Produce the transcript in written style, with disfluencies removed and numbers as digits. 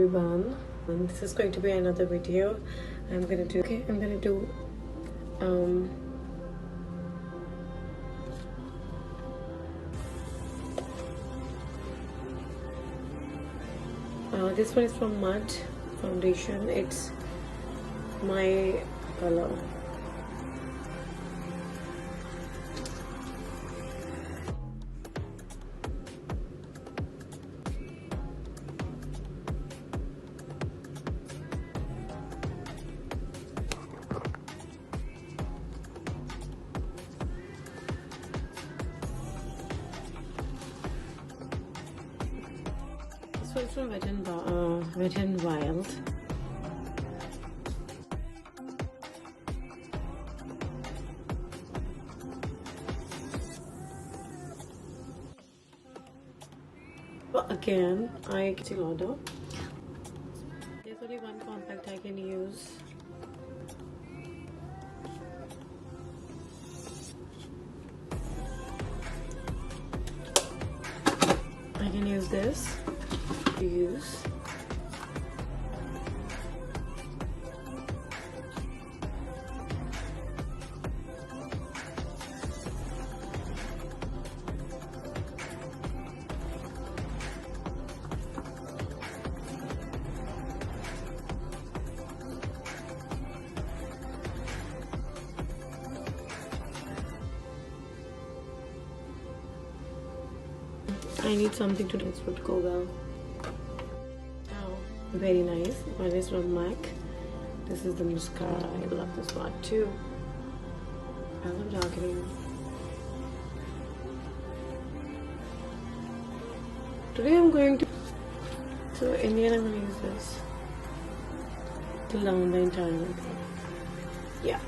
everyone, and this is going to be another video. I'm gonna do this one is from Mud Foundation. It's my color. This one's from Wet n Wild. But again, I get lauder. There's only one compact I can use. I can use this to use. I need something to this would go well. Oh, very nice. One is from MAC. This is the mascara. I love this one too. I love darkening. Today I'm going to. So in the end, I'm going to use this to down the entire thing. Yeah.